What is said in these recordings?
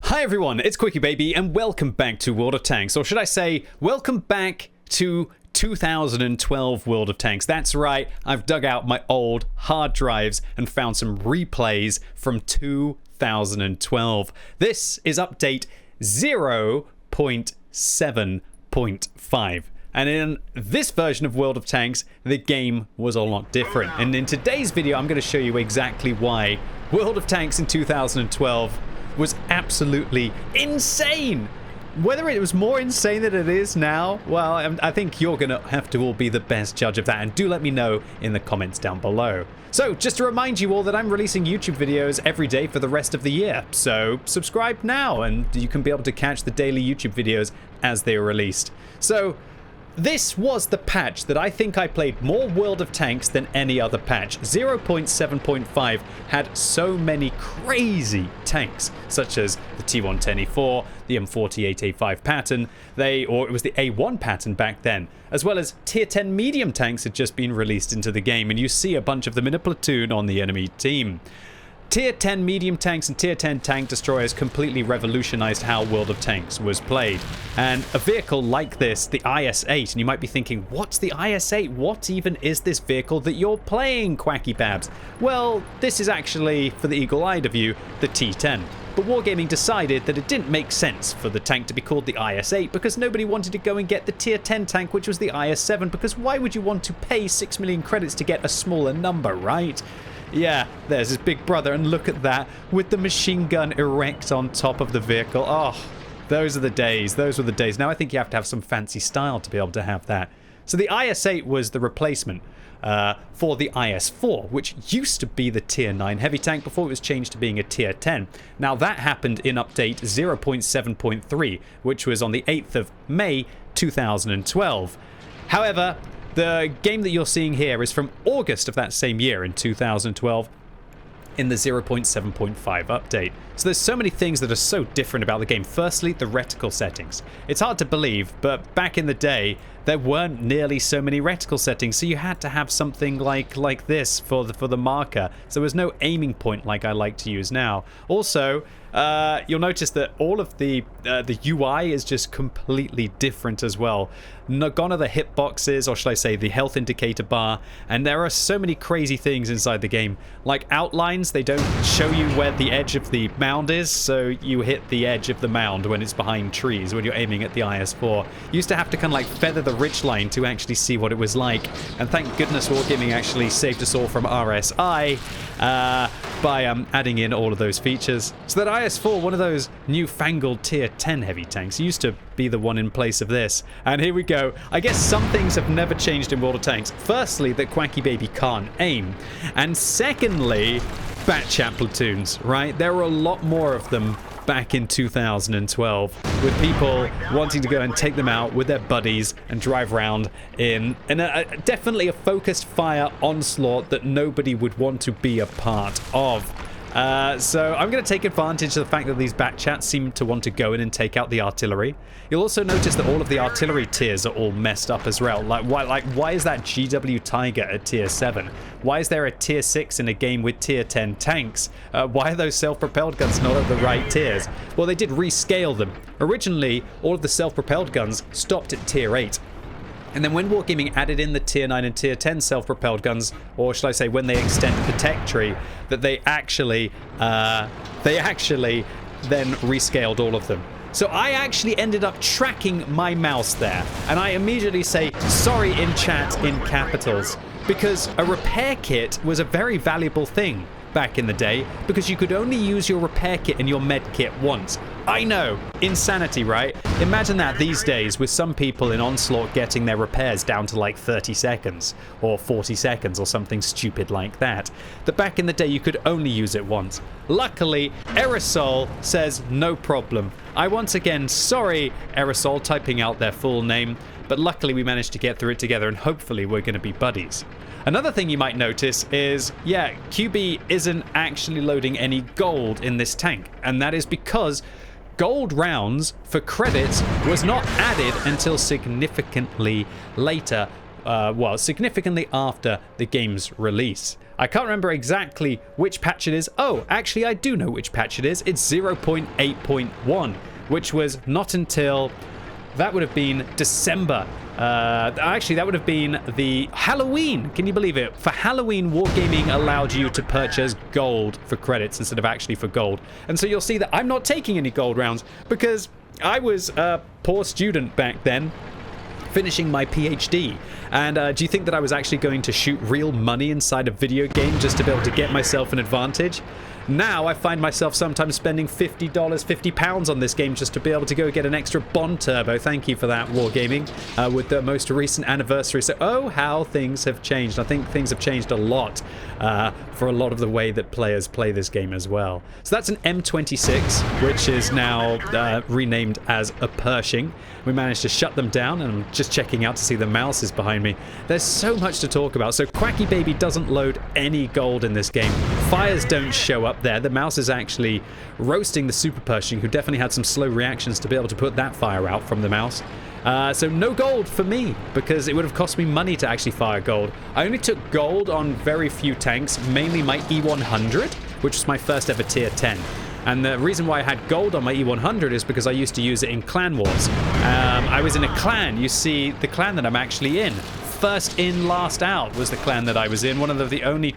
Hi everyone, it's QuickyBaby and welcome back to World of Tanks, or should I say, welcome back to 2012 World of Tanks. That's right, I've dug out my old hard drives and found some replays from 2012. This is update 0.7.5. And in this version of World of Tanks, the game was a lot different. And in today's video, I'm going to show you exactly why World of Tanks in 2012 was absolutely insane. Whether it was more insane than it is now, well, I think you're going to have to all be the best judge of that. And do let me know in the comments down below. So, just to remind you all that I'm releasing YouTube videos every day for the rest of the year. So, subscribe now and you can be able to catch the daily YouTube videos as they are released. So, this was the patch that I think I played more World of Tanks than any other patch. 0.7.5 had so many crazy tanks, such as the T110E4, the M40A5 pattern, or it was the A1 pattern back then, as well as tier 10 medium tanks had just been released into the game, and you see a bunch of them in a platoon on the enemy team. Tier 10 medium tanks and tier 10 tank destroyers completely revolutionized how World of Tanks was played. And a vehicle like this, the IS-8, and you might be thinking, what's the IS-8? What even is this vehicle that you're playing, Quacky Babs? Well, this is actually, for the eagle-eyed of you, the T10. But Wargaming decided that it didn't make sense for the tank to be called the IS-8 because nobody wanted to go and get the tier 10 tank, which was the IS-7, because why would you want to pay 6 million credits to get a smaller number, right? Yeah, there's his big brother, and look at that, with the machine gun erect on top of the vehicle. Oh, those are the days. Those were the days. Now I think you have to have some fancy style to be able to have that. So the IS-8 was the replacement for the IS-4, which used to be the tier 9 heavy tank before it was changed to being a tier 10. Now that happened in update 0.7.3, which was on the 8th of May 2012. However, the game that you're seeing here is from August of that same year in 2012 in the 0.7.5 update. So there's so many things that are so different about the game. Firstly, the reticle settings. It's hard to believe, but back in the day, there weren't nearly so many reticle settings, so you had to have something like this for the marker. So there was no aiming point like I like to use now. Also, you'll notice that all of the UI is just completely different as well. Gone are the hitboxes, or should I say the health indicator bar, and there are so many crazy things inside the game. Like outlines, they don't show you where the edge of the mound is, so you hit the edge of the mound when it's behind trees when you're aiming at the IS-4. You used to have to kind of like feather the ridge line to actually see what it was like, and thank goodness Wargaming actually saved us all from RSI by adding in all of those features. So that IS-4, one of those newfangled tier 10 heavy tanks, used to be the one in place of this. And here we go. I guess some things have never changed in World of Tanks. Firstly, that QuackyBaby can't aim. And secondly, bat chat platoons, right? There were a lot more of them back in 2012, with people wanting to go and take them out with their buddies and drive around in definitely a focused fire onslaught that nobody would want to be a part of. So I'm going to take advantage of the fact that these bat chats seem to want to go in and take out the artillery. You'll also notice that all of the artillery tiers are all messed up as well. Why is that GW Tiger at tier 7? Why is there a tier 6 in a game with tier 10 tanks? Why are those self-propelled guns not at the right tiers? Well, they did rescale them. Originally, all of the self-propelled guns stopped at tier 8. And then when Wargaming added in the tier 9 and tier 10 self-propelled guns, or should I say when they extended the tech tree, that they actually then rescaled all of them. So I actually ended up tracking my mouse there, and I immediately say sorry in chat in capitals, because a repair kit was a very valuable thing back in the day, because you could only use your repair kit and your med kit once. I know, insanity, right? Imagine that these days with some people in Onslaught getting their repairs down to like 30 seconds or 40 seconds or something stupid like that. That back in the day you could only use it once. Luckily, Aerosol says no problem. I once again, sorry Aerosol, typing out their full name, but luckily we managed to get through it together and hopefully we're going to be buddies. Another thing you might notice is, yeah, QB isn't actually loading any gold in this tank, and that is because gold rounds for credits was not added until significantly later well, significantly after the game's release. I can't remember exactly which patch it is. Oh, actually, I do know which patch it is. It's 0.8.1, which was not until... that would have been December. Actually, that would have been the Halloween. Can you believe it? For Halloween, Wargaming allowed you to purchase gold for credits instead of actually for gold. And so you'll see that I'm not taking any gold rounds because I was a poor student back then, finishing my PhD. And do you think that I was actually going to shoot real money inside a video game just to be able to get myself an advantage? Now I find myself sometimes spending $50, £50 on this game just to be able to go get an extra Bond Turbo. Thank you for that, Wargaming, with the most recent anniversary. So, oh, how things have changed. I think things have changed a lot for a lot of the way that players play this game as well. So that's an M26, which is now renamed as a Pershing. We managed to shut them down, and I'm just checking out to see the mouse is behind me. There's so much to talk about. So QuickyBaby doesn't load any gold in this game. Fires don't show up there. The mouse is actually roasting the Super Pershing, who definitely had some slow reactions to be able to put that fire out from the mouse. So no gold for me, because it would have cost me money to actually fire gold. I only took gold on very few tanks, mainly my E100, which was my first ever tier 10. And the reason why I had gold on my E100 is because I used to use it in clan wars. I was in a clan. You see, the clan that I'm actually in. First in, last out was the clan that I was in. One of the only...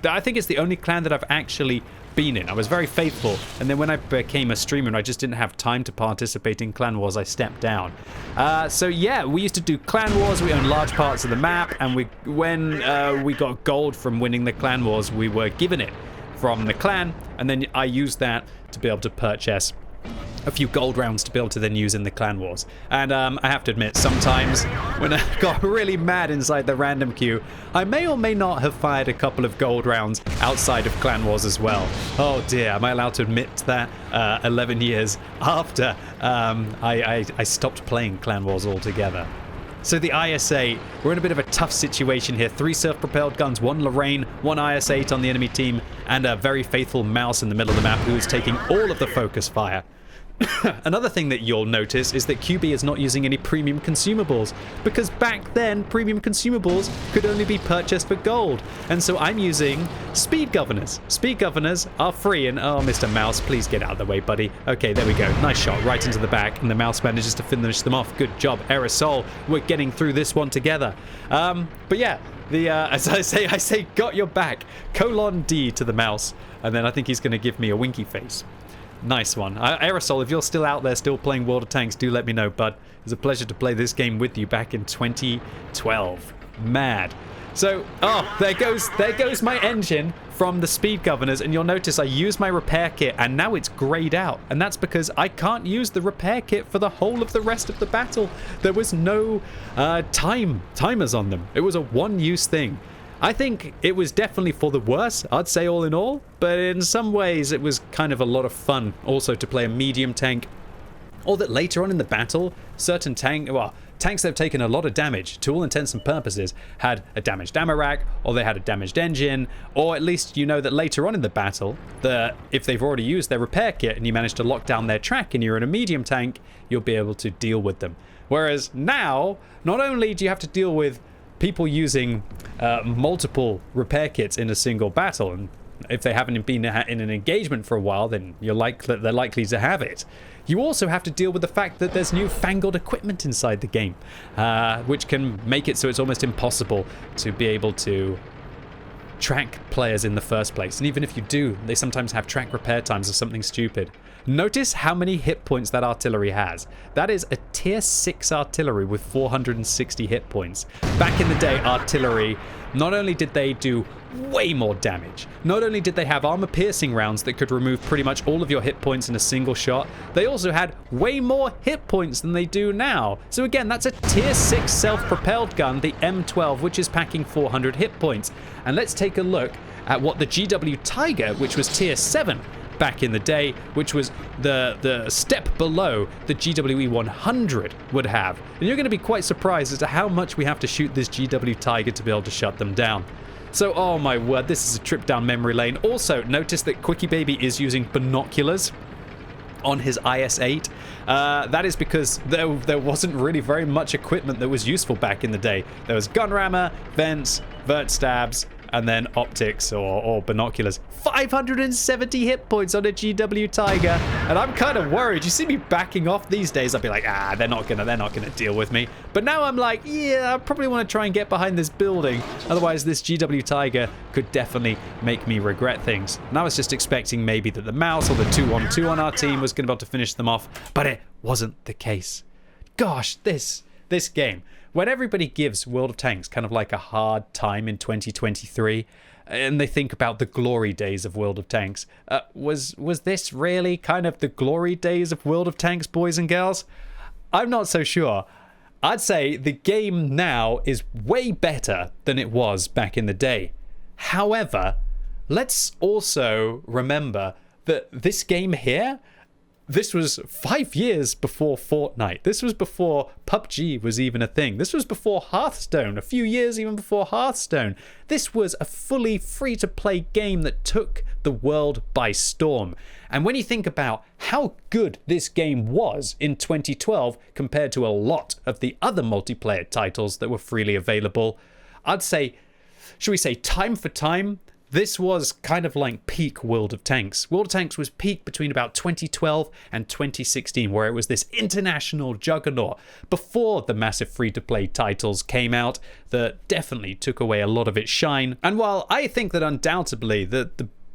I think it's the only clan that I've actually been in. I was very faithful. And then when I became a streamer and I just didn't have time to participate in clan wars, I stepped down. So yeah, we used to do clan wars. We owned large parts of the map. And when we got gold from winning the clan wars, we were given it from the clan, and then I used that to be able to purchase a few gold rounds to be able to then use in the clan wars. And I have to admit, sometimes when I got really mad inside the random queue, I may or may not have fired a couple of gold rounds outside of clan wars as well. Oh dear, am I allowed to admit that 11 years after I stopped playing clan wars altogether? So the IS-8, we're in a bit of a tough situation here. 3 self-propelled guns, 1 Lorraine, 1 IS-8 on the enemy team, and a very faithful mouse in the middle of the map who is taking all of the focus fire. Another thing that you'll notice is that QB is not using any premium consumables, because back then premium consumables could only be purchased for gold, and so I'm using speed governors. Speed governors are free, and oh, Mr. Mouse, please get out of the way, buddy. Okay, there we go. Nice shot right into the back, and the mouse manages to finish them off. Good job, Aerosol. We're getting through this one together. But yeah, as I say, got your back. :D to the mouse, and then I think he's going to give me a winky face. Nice one. Aerosol, if you're still out there, still playing World of Tanks, do let me know, bud. It was a pleasure to play this game with you back in 2012. Mad. So, oh, there goes my engine from the speed governors, and you'll notice I used my repair kit, and now it's grayed out. And that's because I can't use the repair kit for the whole of the rest of the battle. There was no timers on them. It was a one-use thing. I think it was definitely for the worse, I'd say all in all, but in some ways it was kind of a lot of fun also to play a medium tank, or that later on in the battle, certain tanks that have taken a lot of damage, to all intents and purposes, had a damaged ammo rack, or they had a damaged engine, or at least you know that later on in the battle, if they've already used their repair kit and you manage to lock down their track and you're in a medium tank, you'll be able to deal with them. Whereas now, not only do you have to deal with people using multiple repair kits in a single battle, and if they haven't been in an engagement for a while, then they're likely to have it. You also have to deal with the fact that there's newfangled equipment inside the game, which can make it so it's almost impossible to be able to track players in the first place. And even if you do, they sometimes have track repair times or something stupid. Notice how many hit points that artillery has. That is a tier 6 artillery with 460 hit points. Back in the day, artillery, not only did they do way more damage, not only did they have armor-piercing rounds that could remove pretty much all of your hit points in a single shot, they also had way more hit points than they do now. So again, that's a tier 6 self-propelled gun, the M12, which is packing 400 hit points. And let's take a look at what the GW Tiger, which was tier 7, back in the day, which was the step below the GWE 100 would have. And you're going to be quite surprised as to how much we have to shoot this GW Tiger to be able to shut them down. So, oh my word, this is a trip down memory lane. Also, notice that QuickyBaby is using binoculars on his IS-8. That is because there wasn't really very much equipment that was useful back in the day. There was gun rammer, vents, vert stabs, and then optics or binoculars. 570 hit points on a GW Tiger, and I'm kind of worried. You see me backing off these days, I'd be like, they're not gonna deal with me. But now I'm like, yeah, I probably want to try and get behind this building. Otherwise, this GW Tiger could definitely make me regret things. And I was just expecting maybe that the mouse or the 2-on-2 on our team was going to be able to finish them off, but it wasn't the case. Gosh, this game. When everybody gives World of Tanks kind of like a hard time in 2023, and they think about the glory days of World of Tanks, was this really kind of the glory days of World of Tanks, boys and girls? I'm not so sure. I'd say the game now is way better than it was back in the day. However, let's also remember that this game here, this was 5 years before Fortnite. This was before PUBG was even a thing. This was before Hearthstone, a few years even before Hearthstone. This was a fully free-to-play game that took the world by storm. And when you think about how good this game was in 2012 compared to a lot of the other multiplayer titles that were freely available, I'd say, should we say time for time, this was kind of like peak World of Tanks. World of Tanks was peak between about 2012 and 2016, where it was this international juggernaut before the massive free-to-play titles came out that definitely took away a lot of its shine. And while I think that undoubtedly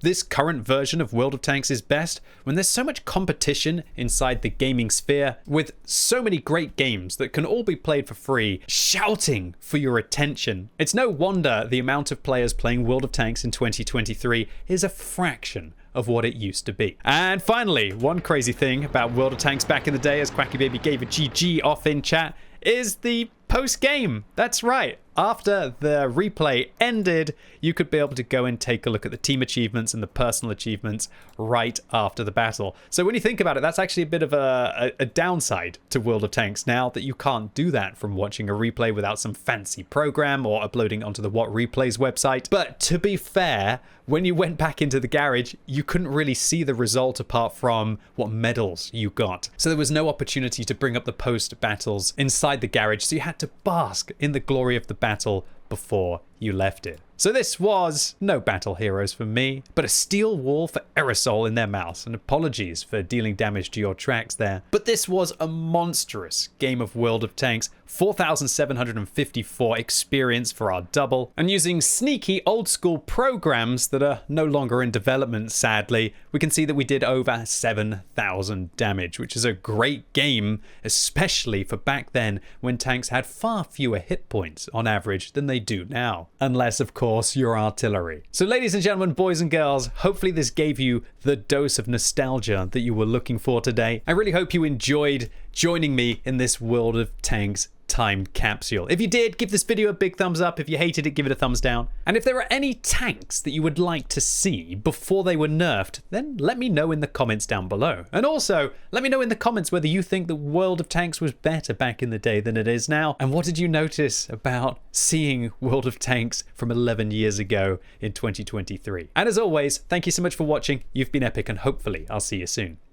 this current version of World of Tanks is best, when there's so much competition inside the gaming sphere, with so many great games that can all be played for free, shouting for your attention, it's no wonder the amount of players playing World of Tanks in 2023 is a fraction of what it used to be. And finally, one crazy thing about World of Tanks back in the day, as QuickyBaby gave a GG off in chat, is the post-game. That's right. After the replay ended, you could be able to go and take a look at the team achievements and the personal achievements right after the battle. So when you think about it, that's actually a bit of a downside to World of Tanks now, that you can't do that from watching a replay without some fancy program or uploading onto the What Replays website. But to be fair, when you went back into the garage, you couldn't really see the result apart from what medals you got. So there was no opportunity to bring up the post battles inside the garage, so you had to bask in the glory of the battle before you left it. So this was no battle heroes for me, but a steel wall for aerosol in their mouths, and apologies for dealing damage to your tracks there. But this was a monstrous game of World of Tanks, 4,754 experience for our double, and using sneaky old school programs that are no longer in development, sadly, we can see that we did over 7,000 damage, which is a great game, especially for back then when tanks had far fewer hit points on average than they do now. Unless, of course, you're artillery. So ladies and gentlemen, boys and girls, hopefully this gave you the dose of nostalgia that you were looking for today. I really hope you enjoyed joining me in this World of Tanks time capsule. If you did, give this video a big thumbs up. If you hated it, give it a thumbs down. And if there are any tanks that you would like to see before they were nerfed, then let me know in the comments down below. And also, let me know in the comments whether you think the World of Tanks was better back in the day than it is now. And what did you notice about seeing World of Tanks from 11 years ago in 2023? And as always, thank you so much for watching. You've been epic, and hopefully I'll see you soon.